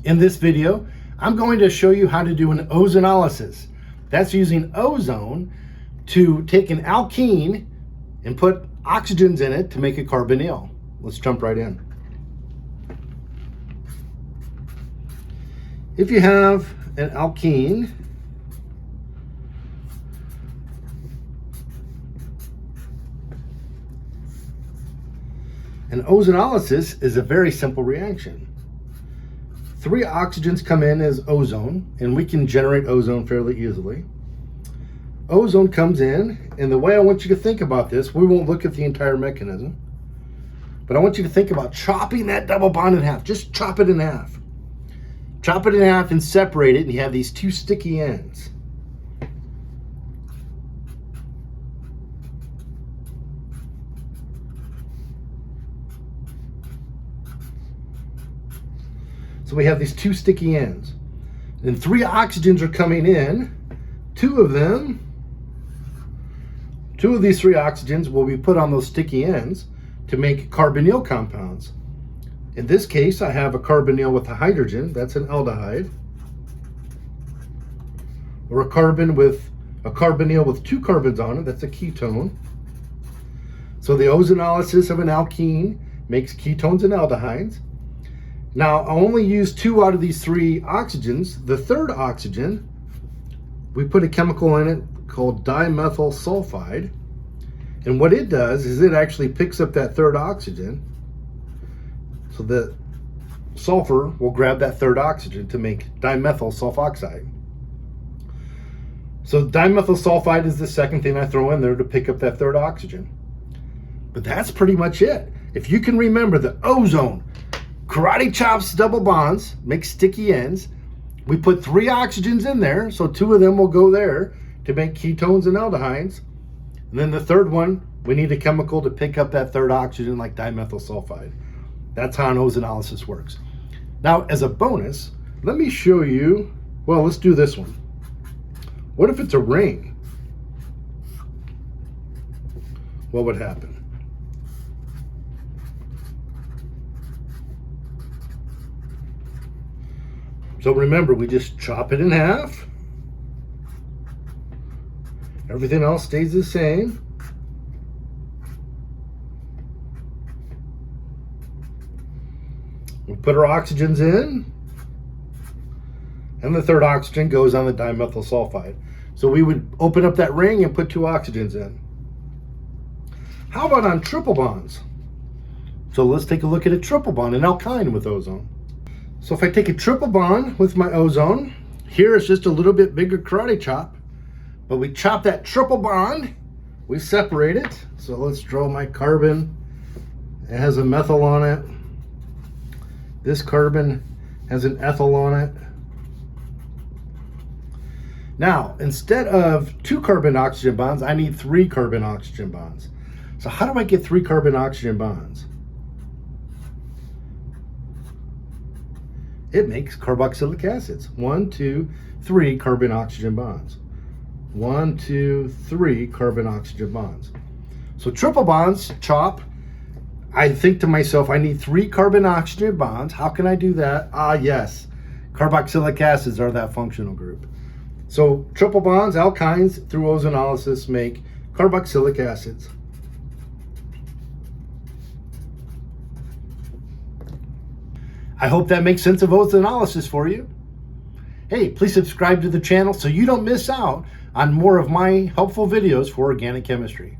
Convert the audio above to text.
In this video, I'm going to show you how to do an ozonolysis. That's using ozone to take an alkene and put oxygens in it to make a carbonyl. Let's jump right in. If you have an alkene, an ozonolysis is a very simple reaction. 3 oxygens come in as ozone, and we can generate ozone fairly easily. Ozone comes in, and the way I want you to think about this, we won't look at the entire mechanism, but I want you to think about chopping that double bond in half. Just chop it in half. Chop it in half and separate it, and you have these 2 sticky ends. So we have these 2 sticky ends. And 3 oxygens are coming in. 2 of these 3 oxygens will be put on those sticky ends to make carbonyl compounds. In this case, I have a carbonyl with a hydrogen, that's an aldehyde. Or a carbonyl with 2 carbons on it, that's a ketone. So the ozonolysis of an alkene makes ketones and aldehydes. Now, I only use 2 out of these 3 oxygens. The third oxygen, we put a chemical in it called dimethyl sulfide. And what it does is it actually picks up that third oxygen. So the sulfur will grab that third oxygen to make dimethyl sulfoxide. So dimethyl sulfide is the second thing I throw in there to pick up that third oxygen. But that's pretty much it. If you can remember the ozone, karate chops double bonds, make sticky ends. We put 3 oxygens in there, so 2 of them will go there to make ketones and aldehydes. And then the third one, we need a chemical to pick up that third oxygen like dimethyl sulfide. That's how an ozonolysis works. Now, as a bonus, let me show you, well, let's do this one. What if it's a ring? What would happen? So remember, we just chop it in half. Everything else stays the same. We put our oxygens in, and the third oxygen goes on the dimethyl sulfide. So we would open up that ring and put 2 oxygens in. How about on triple bonds? So let's take a look at a triple bond, an alkyne with ozone. So if I take a triple bond with my ozone, here it's just a little bit bigger karate chop, but we chop that triple bond, we separate it. So let's draw my carbon. It has a methyl on it. This carbon has an ethyl on it. Now, instead of 2 carbon oxygen bonds, I need 3 carbon oxygen bonds. So how do I get 3 carbon oxygen bonds? It makes carboxylic acids. 1, 2, 3 carbon oxygen bonds. 1, 2, 3 carbon oxygen bonds. So triple bonds, chop. I think to myself, I need 3 carbon oxygen bonds. How can I do that? Yes, carboxylic acids are that functional group. So triple bonds, alkynes, through ozonolysis make carboxylic acids. I hope that makes sense of ozonolysis for you. Hey, please subscribe to the channel so you don't miss out on more of my helpful videos for organic chemistry.